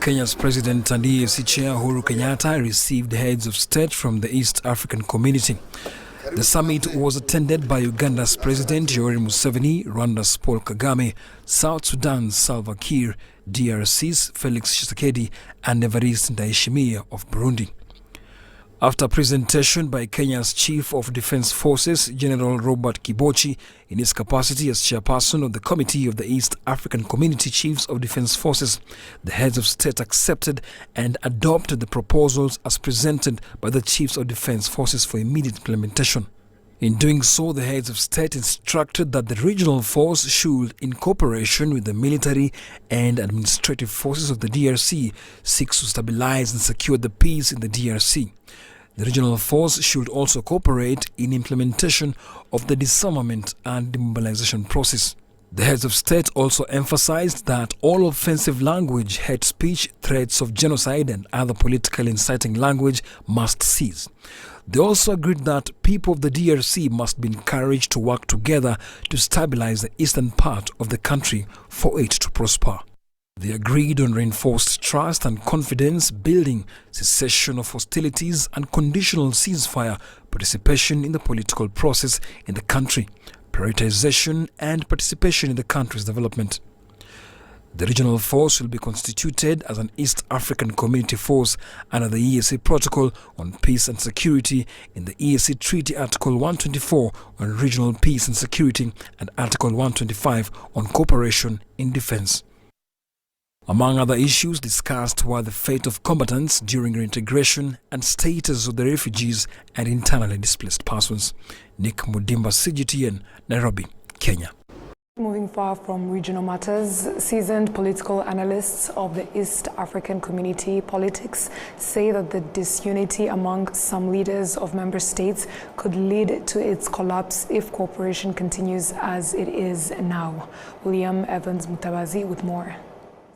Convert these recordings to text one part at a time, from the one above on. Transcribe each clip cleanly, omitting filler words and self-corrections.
Kenya's President and EAC Chair Uhuru Kenyatta received heads of state from the East African Community. The summit was attended by Uganda's President Yoweri Museveni, Rwanda's Paul Kagame, South Sudan's Salva Kiir, DRC's Felix Tshisekedi, and Evariste Ndayishimiye of Burundi. After a presentation by Kenya's Chief of Defence Forces, General Robert Kibochi, in his capacity as chairperson of the Committee of the East African Community Chiefs of Defence Forces, the heads of state accepted and adopted the proposals as presented by the Chiefs of Defence Forces for immediate implementation. In doing so, the heads of state instructed that the regional force should, in cooperation with the military and administrative forces of the DRC, seek to stabilize and secure the peace in the DRC. The regional force should also cooperate in implementation of the disarmament and demobilization process. The heads of state also emphasized that all offensive language, hate speech, threats of genocide, and other politically inciting language must cease. They also agreed that people of the DRC must be encouraged to work together to stabilize the eastern part of the country for it to prosper. They agreed on reinforced trust and confidence building, cessation of hostilities and conditional ceasefire, participation in the political process in the country, prioritization and participation in the country's development. The regional force will be constituted as an East African Community Force under the EAC Protocol on Peace and Security in the EAC Treaty Article 124 on Regional Peace and Security and Article 125 on Cooperation in Defense. Among other issues discussed were the fate of combatants during reintegration and status of the refugees and internally displaced persons. Nick Mudimba, CGTN, Nairobi, Kenya. Moving far from regional matters, seasoned political analysts of the East African Community politics say that the disunity among some leaders of member states could lead to its collapse if cooperation continues as it is now. William Evans Mutabazi with more.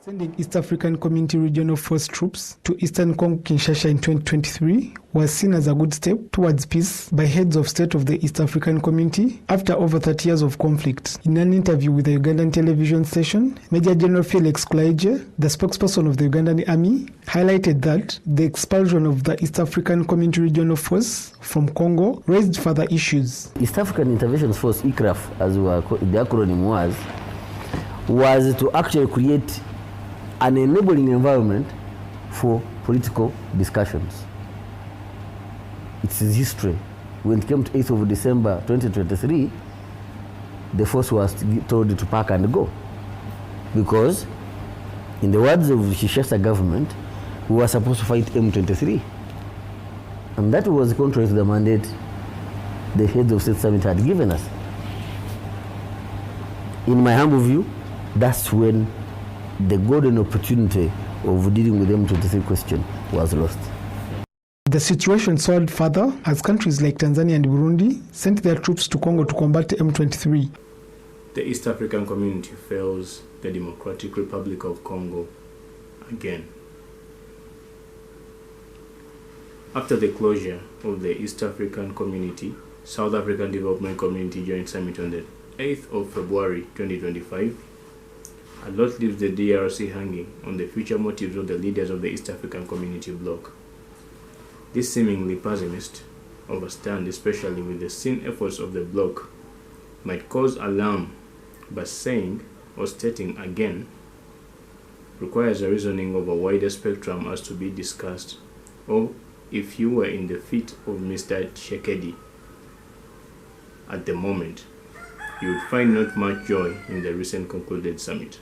Sending East African Community Regional Force troops to Eastern Congo Kinshasa in 2023 was seen as a good step towards peace by heads of state of the East African Community after over 30 years of conflict. In an interview with the Ugandan television station, Major General Felix Kulaije, the spokesperson of the Ugandan Army, highlighted that the expulsion of the East African Community Regional Force from Congo raised further issues. East African Intervention Force, ECRAF, as the acronym was to actually create an enabling environment for political discussions. It's his history. When it came to 8th of December 2023, the force was told to pack and go. Because, in the words of Kinshasa government, we were supposed to fight M23. And that was contrary to the mandate the heads of state summit had given us. In my humble view, that's when the golden opportunity of dealing with the M23 question was lost. The situation soared further as countries like Tanzania and Burundi sent their troops to Congo to combat the M23. The East African Community fails the Democratic Republic of Congo again. After the closure of the East African Community, South African Development Community Joint Summit on the 8th of February 2025, a lot leaves the DRC hanging on the future motives of the leaders of the East African Community bloc. This seemingly pessimist overstand, especially with the seen efforts of the bloc, might cause alarm, but saying or stating again requires a reasoning of a wider spectrum as to be discussed, or if you were in the feet of Mr. Tshisekedi at the moment, you would find not much joy in the recent concluded summit.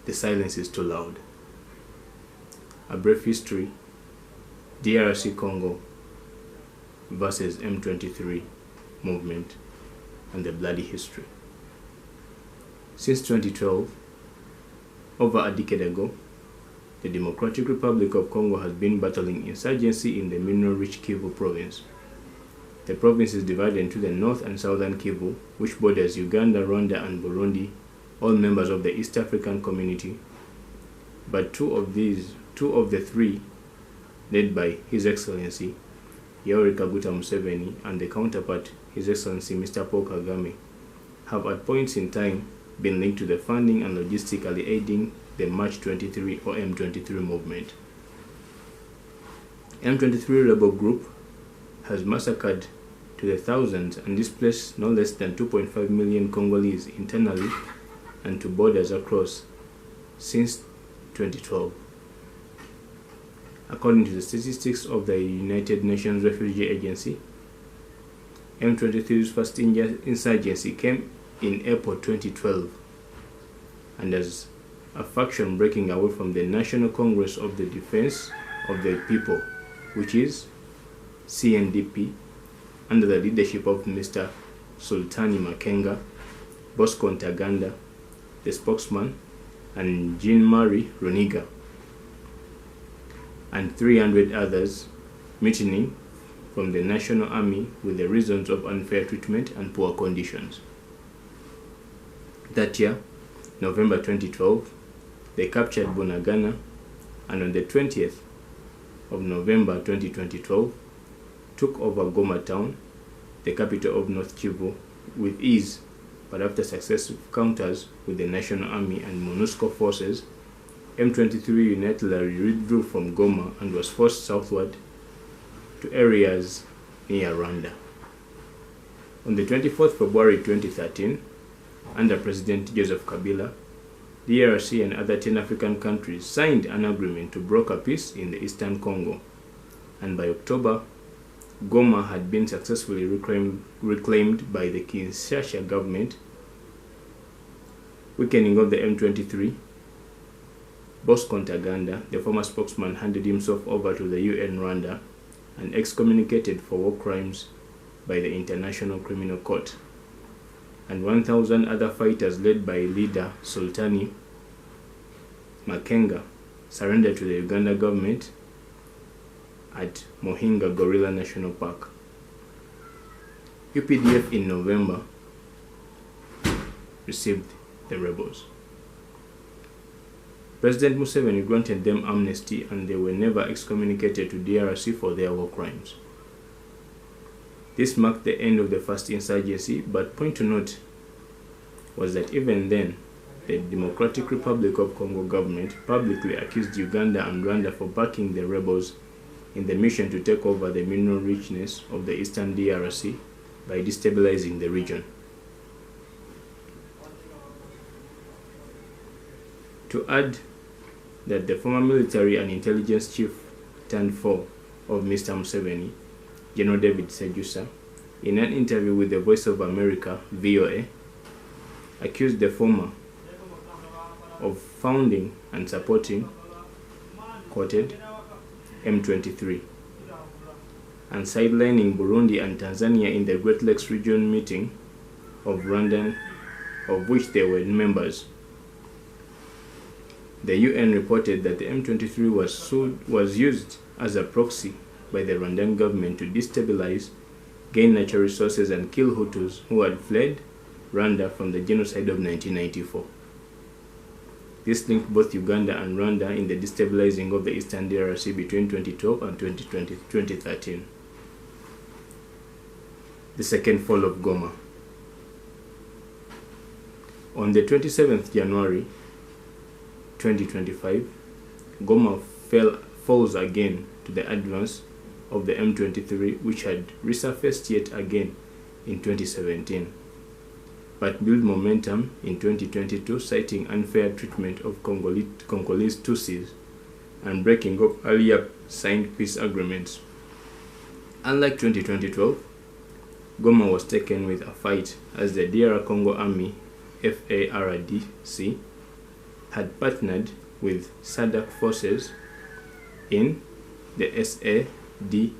The silence is too loud. A brief history: DRC Congo versus M23 movement and the bloody history. Since 2012, over a decade ago, the Democratic Republic of Congo has been battling insurgency in the mineral-rich Kivu province. The province is divided into the north and southern Kivu, which borders Uganda, Rwanda, and Burundi, all members of the East African Community, but two of the three, led by His Excellency Yoweri Museveni and the counterpart, His Excellency Mr. Paul Kagame, have at points in time been linked to the funding and logistically aiding the March 23 or M23 movement. M23 rebel group has massacred to the thousands and displaced no less than 2.5 million Congolese internally and to borders across since 2012. According to the statistics of the United Nations Refugee Agency, M23's first insurgency came in April 2012 and as a faction breaking away from the National Congress of the Defense of the People, which is CNDP, under the leadership of Mr. Sultani Makenga, Bosco Ntaganda, the spokesman, and Jean-Marie Runiga, and 300 others mutinying from the National Army with the reasons of unfair treatment and poor conditions. That year, November 2012, they captured Bunagana, and on the 20th of November 2012, took over Goma town, the capital of North Kivu, with ease, but after successive counters with the National Army and MONUSCO forces, M23 unilaterally withdrew from Goma and was forced southward to areas near Rwanda. On the 24th February 2013, under President Joseph Kabila, DRC and other 10 African countries signed an agreement to broker peace in the Eastern Congo, and by October, Goma had been successfully reclaimed by the Kinshasa government. Weakening of the M23, Bosco Ntaganda, the former spokesman, handed himself over to the UN Rwanda and excommunicated for war crimes by the International Criminal Court, and 1,000 other fighters led by leader Sultani Makenga surrendered to the Uganda government at Mohinga Gorilla National Park. UPDF in November received the rebels. President Museveni granted them amnesty and they were never excommunicated to DRC for their war crimes. This marked the end of the first insurgency, but point to note was that even then, the Democratic Republic of Congo government publicly accused Uganda and Rwanda for backing the rebels in the mission to take over the mineral richness of the eastern DRC by destabilizing the region. To add that the former military and intelligence chief turned foe of Mr. Museveni, General David Sejusa, in an interview with the Voice of America, VOA, accused the former of founding and supporting, quoted, M23, and sidelining Burundi and Tanzania in the Great Lakes region meeting of Rwandan, of which they were members. The UN reported that the M23 was used as a proxy by the Rwandan government to destabilize, gain natural resources, and kill Hutus who had fled Rwanda from the genocide of 1994. This linked both Uganda and Rwanda in the destabilizing of the Eastern DRC between 2012 and 2013. The second fall of Goma. On the 27th January 2025, Goma falls again to the advance of the M23, which had resurfaced yet again in 2017, but built momentum in 2022, citing unfair treatment of Congolese Tutsis and breaking of earlier signed peace agreements. Unlike 2012, Goma was taken with a fight as the DR Congo Army, FARDC, had partnered with SADC forces in the SADMI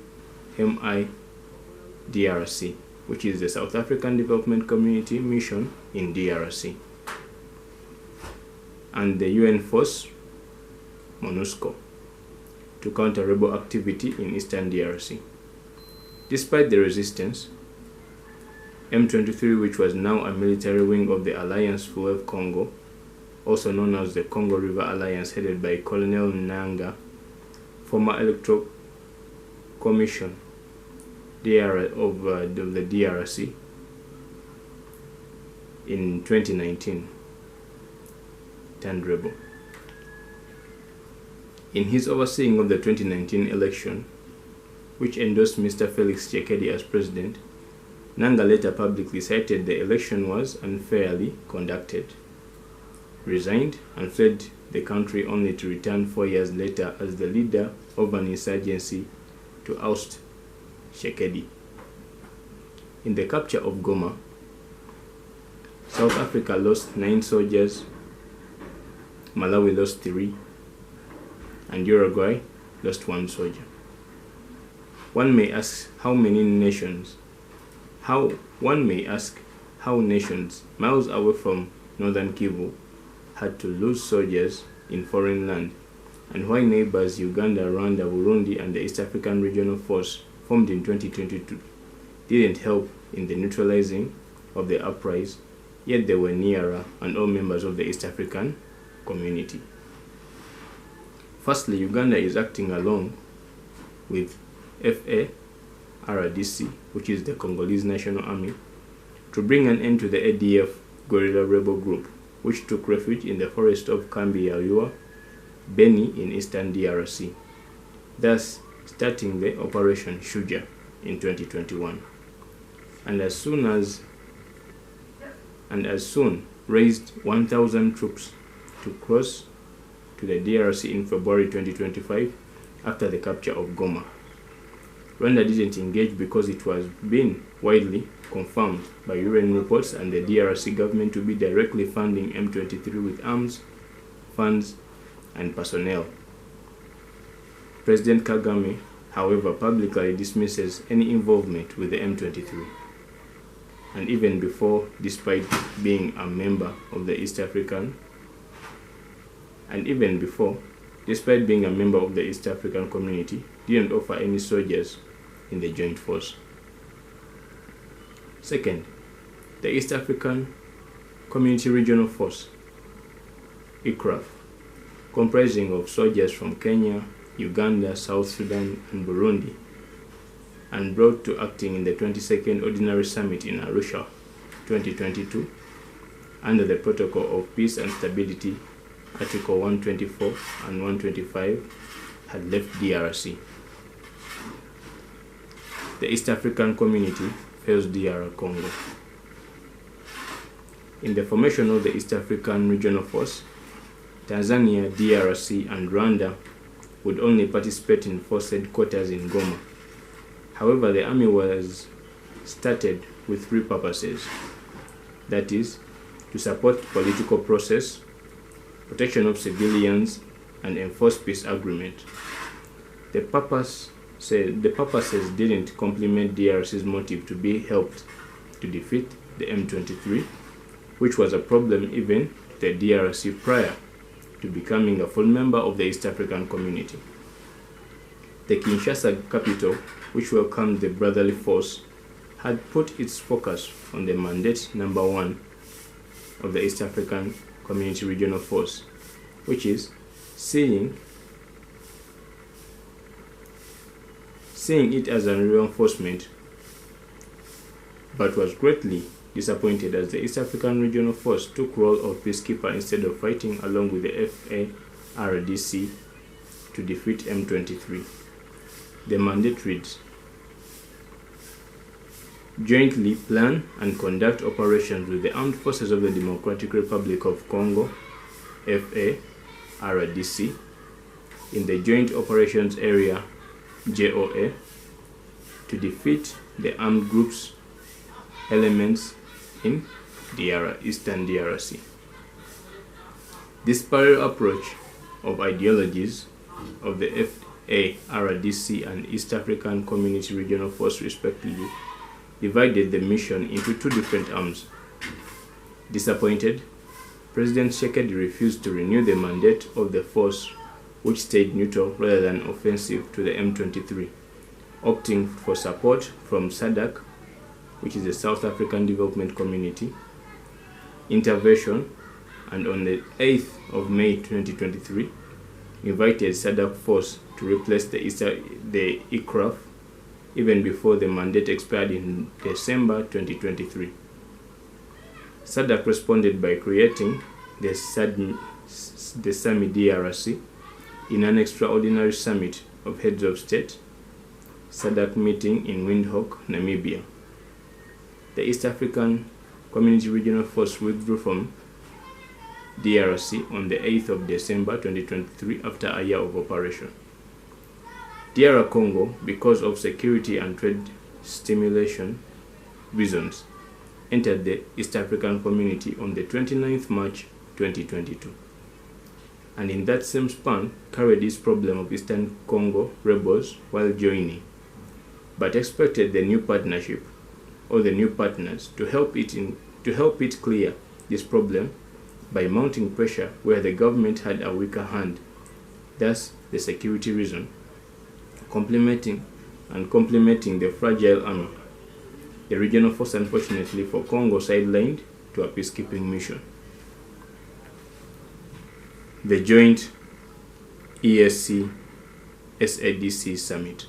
DRC, which is the South African Development Community Mission in DRC, and the UN force MONUSCO to counter rebel activity in Eastern DRC. Despite the resistance, M23, which was now a military wing of the Alliance Fleuve Congo, also known as the Congo River Alliance, headed by Colonel Nanga, former Electoral Commission of the DRC, in 2019, turned rebel. In his overseeing of the 2019 election, which endorsed Mr. Felix Tshisekedi as president, Nanga later publicly cited the election was unfairly conducted, resigned, and fled the country only to return 4 years later as the leader of an insurgency to oust Tshisekedi. In the capture of Goma, South Africa lost 9 soldiers, Malawi lost 3, and Uruguay lost 1 soldier. One may ask how nations miles away from northern Kivu had to lose soldiers in foreign land, and why neighbors Uganda, Rwanda, Burundi, and the East African Regional Force formed in 2022 didn't help in the neutralizing of the uprising, yet they were nearer and all members of the East African community. Firstly, Uganda is acting along with FARDC, which is the Congolese National Army, to bring an end to the ADF guerrilla rebel group, which took refuge in the forest of Kambi Yayua, Beni in eastern DRC, thus starting the Operation Shuja in 2021, and as soon raised 1,000 troops to cross to the DRC in February 2025 after the capture of Goma. Rwanda didn't engage because it was being widely confirmed by UN reports and the DRC government to be directly funding M23 with arms, funds, and personnel. President Kagame, however, publicly dismisses any involvement with the M23. And even before, despite being a member of the East African community, didn't offer any soldiers in the joint force. Second, the East African Community Regional Force, ECRAF, comprising of soldiers from Kenya, Uganda, South Sudan, and Burundi, and brought to acting in the 22nd Ordinary Summit in Arusha, 2022, under the Protocol of Peace and Stability, Article 124 and 125, had left DRC. The East African Community fails DR Congo. In the formation of the East African Regional Force, Tanzania, DRC, and Rwanda would only participate in force headquarters in Goma. However, the army was started with 3 purposes, that is, to support political process, protection of civilians, and enforce peace agreement. The purposes didn't complement DRC's motive to be helped to defeat the M23, which was a problem even to the DRC prior to becoming a full member of the East African community. The Kinshasa capital, which welcomed the brotherly force, had put its focus on the mandate number 1 of the East African Community Regional Force, which is seeing it as a reinforcement, but was greatly disappointed as the East African Regional Force took role of peacekeeper instead of fighting along with the FARDC to defeat M23. The mandate reads: jointly plan and conduct operations with the Armed Forces of the Democratic Republic of Congo, FARDC, in the Joint Operations Area, JOA, to defeat the armed groups elements in Eastern DRC. This parallel approach of ideologies of the FARDC and East African Community Regional Force respectively divided the mission into 2 different arms. Disappointed, President Tshisekedi refused to renew the mandate of the force, which stayed neutral rather than offensive to the M23, opting for support from SADC, which is the South African Development Community, intervention, and on the 8th of May 2023, invited SADC force to replace the ECRAF even before the mandate expired in December 2023. SADC responded by creating the SAMI DRC, in an extraordinary summit of heads of state, SADC meeting in Windhoek, Namibia. The East African Community Regional Force withdrew from DRC on the 8th of December 2023 after a year of operation. DR Congo, because of security and trade stimulation reasons, entered the East African Community on the 29th March 2022, and in that same span carried this problem of Eastern Congo rebels while joining, but expected the new partnership or the new partners to help it clear this problem by mounting pressure where the government had a weaker hand, thus the security reason, complementing the fragile army. The regional force, unfortunately for Congo, sidelined to a peacekeeping mission. The joint EAC SADC summit.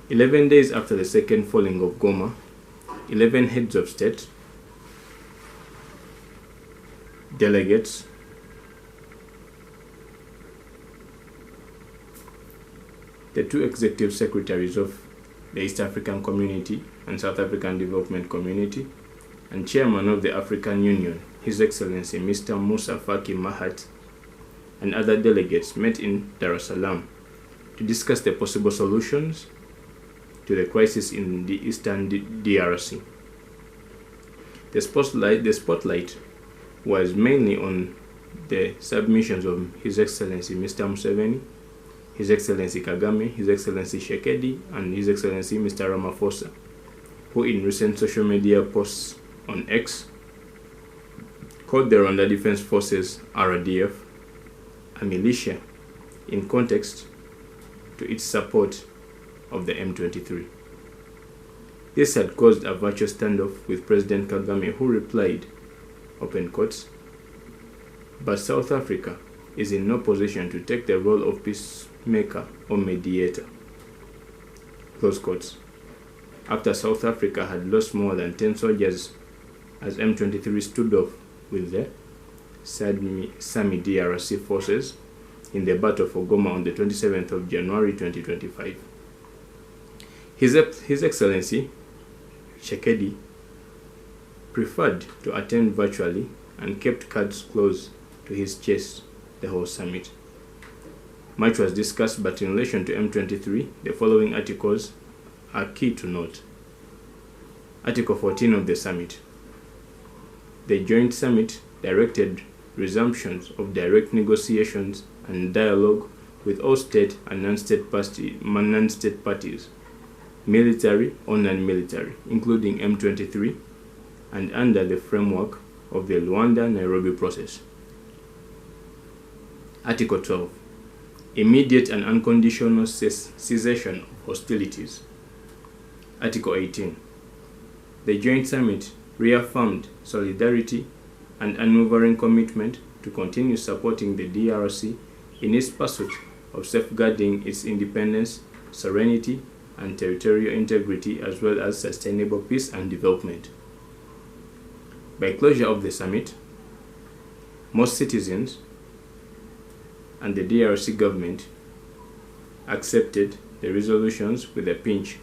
"11 days after the second falling of Goma, 11 heads of state, delegates, the two executive secretaries of the East African Community and South African Development Community, and chairman of the African Union, His Excellency Mr. Musa Faki Mahat, and other delegates met in Dar es Salaam to discuss the possible solutions to the crisis in the Eastern DRC. The spotlight was mainly on the submissions of His Excellency Mr. Museveni, His Excellency Kagame, His Excellency Shekedi, and His Excellency Mr. Ramaphosa, who in recent social media posts on X called the Rwanda Defense Forces RDF a militia in context to its support of the M23. This had caused a virtual standoff with President Kagame, who replied, open quotes, "But South Africa is in no position to take the role of peacemaker or mediator," close quotes, after South Africa had lost more than 10 soldiers as M23 stood off with the SAMI DRC forces in the Battle for Goma on the 27th of January 2025. His Excellency Shekedi preferred to attend virtually and kept cards close to his chest the whole summit. Much was discussed, but in relation to M23, the following articles are key to note. Article 14 of the summit. The joint summit directed resumptions of direct negotiations and dialogue with all state and non-state parties, military or non-military, including M23, and under the framework of the Luanda-Nairobi process. Article 12. Immediate and unconditional cessation of hostilities. Article 18. The joint summit reaffirmed solidarity and unwavering commitment to continue supporting the DRC in its pursuit of safeguarding its independence, sovereignty, and territorial integrity, as well as sustainable peace and development. By closure of the summit, most citizens and the DRC government accepted the resolutions with a pinch,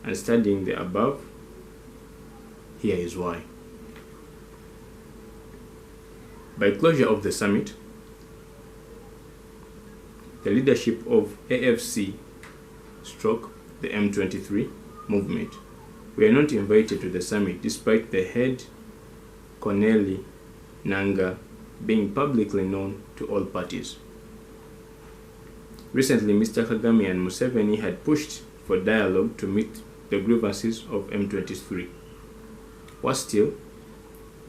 and studying the above, here is why. By closure of the summit, the leadership of AFC / the M23 movement were not invited to the summit, despite the head, Corneli Nanga, being publicly known to all parties. Recently, Mr. Kagame and Museveni had pushed for dialogue to meet the grievances of M23. Worse still,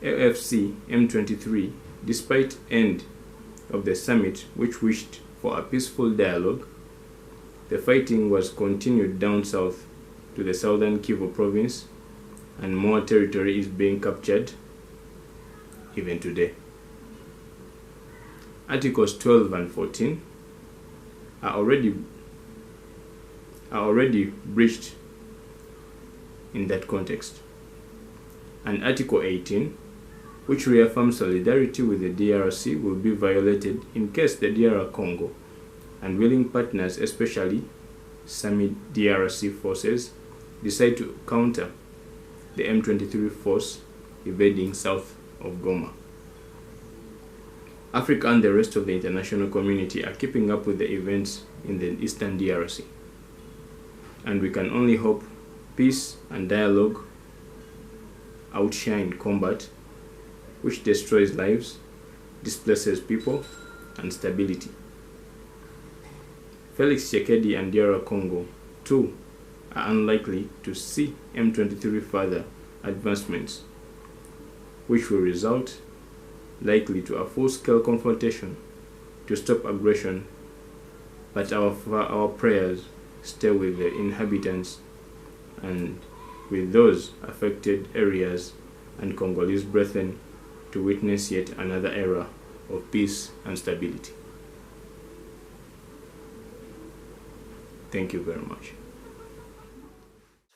AFC M23, despite end of the summit, which wished for a peaceful dialogue, the fighting was continued down south to the southern Kivu province, and more territory is being captured even today. Articles 12 and 14 are already breached in that context. and Article 18, which reaffirms solidarity with the DRC, will be violated in case the DR Congo and willing partners, especially SAMI DRC forces, decide to counter the M23 force invading south of Goma. Africa and the rest of the international community are keeping up with the events in the eastern DRC, and we can only hope peace and dialogue outshine combat, which destroys lives, displaces people, and stability. Felix Tshisekedi and DR Congo, too, are unlikely to see M23 further advancements, which will result likely to a full-scale confrontation to stop aggression, but our prayers stay with the inhabitants and with those affected areas and Congolese brethren to witness yet another era of peace and stability. Thank you very much.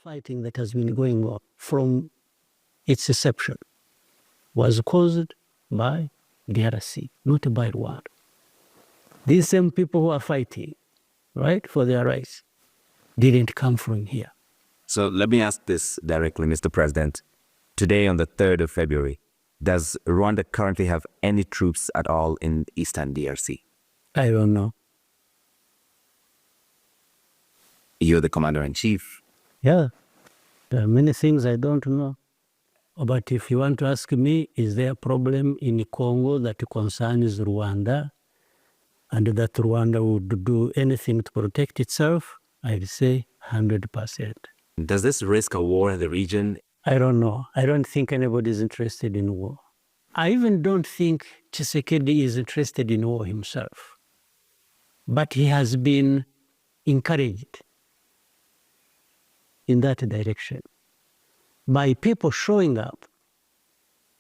Fighting that has been going on from its inception was caused by DRC, not by Rwanda. These same people who are fighting, right, for their rights, didn't come from here. So let me ask this directly, Mr. President. Today, on the 3rd of February, does Rwanda currently have any troops at all in Eastern DRC? I don't know. You're the commander-in-chief. Yeah, there are many things I don't know. But if you want to ask me, is there a problem in Congo that concerns Rwanda and that Rwanda would do anything to protect itself? I'd say 100%. Does this risk a war in the region? I don't know. I don't think anybody is interested in war. I even don't think Tshisekedi is interested in war himself. But he has been encouraged in that direction by people showing up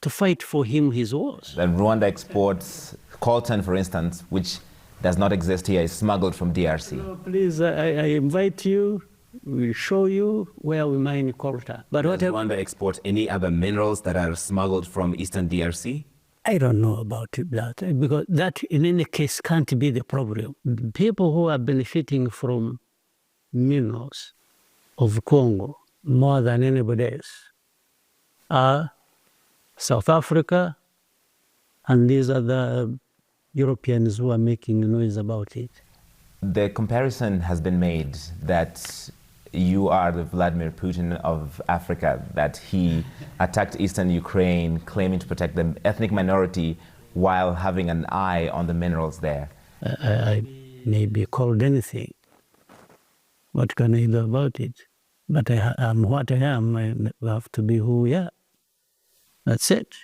to fight for him his wars. That Rwanda exports coltan, for instance, which does not exist here, is smuggled from DRC. No, please, I invite you, we'll show you where we mine coltan. But Does Rwanda export any other minerals that are smuggled from Eastern DRC? I don't know about that, because that in any case can't be the problem. The people who are benefiting from minerals of Congo more than anybody else are South Africa, and these are the Europeans who are making noise about it. The comparison has been made that you are the Vladimir Putin of Africa, that he attacked eastern Ukraine, claiming to protect the ethnic minority while having an eye on the minerals there. I may be called anything. What can I do about it? But I am what I am. I have to be who we are. That's it.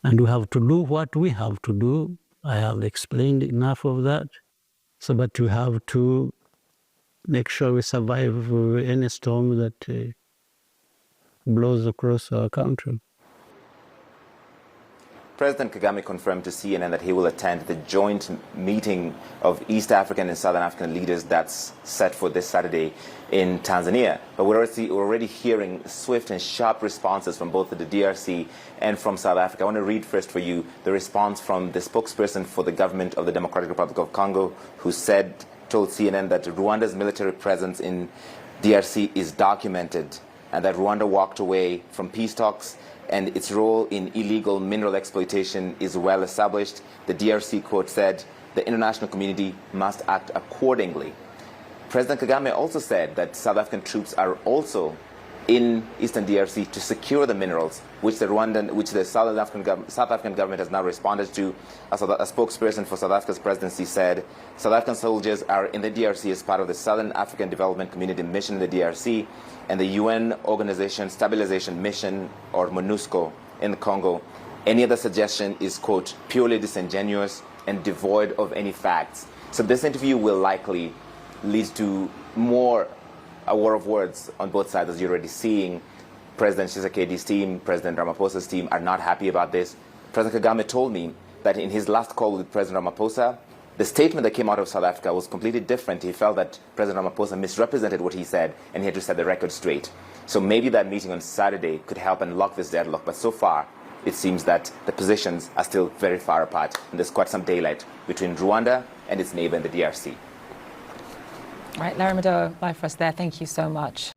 And we have to do what we have to do. I have explained enough of that. So, but we have to make sure we survive any storm that blows across our country. President Kagame confirmed to CNN that he will attend the joint meeting of East African and Southern African leaders that's set for this Saturday in Tanzania. But we're already hearing swift and sharp responses from both the DRC and from South Africa. I want to read first for you the response from the spokesperson for the government of the Democratic Republic of Congo, who told CNN that Rwanda's military presence in DRC is documented and that Rwanda walked away from peace talks and its role in illegal mineral exploitation is well established. The DRC, quote, said, the international community must act accordingly. President Kagame also said that South African troops are also in Eastern DRC to secure the minerals, which the South African government has now responded to. A spokesperson for South Africa's presidency said, South African soldiers are in the DRC as part of the Southern African Development Community mission in the DRC and the UN Organization Stabilization Mission, or MONUSCO, in the Congo. Any other suggestion is, quote, purely disingenuous and devoid of any facts. So this interview will likely lead to a war of words on both sides, as you're already seeing. President Tshisekedi's team, President Ramaphosa's team are not happy about this. President Kagame told me that in his last call with President Ramaphosa, The statement that came out of South Africa was completely different. He felt that President Ramaphosa misrepresented what he said, and he had to set the record straight. So maybe that meeting on Saturday could help unlock this deadlock. But so far, it seems that the positions are still very far apart, and there's quite some daylight between Rwanda and its neighbor in the DRC. Right, Larry Mado, live for us there. Thank you so much.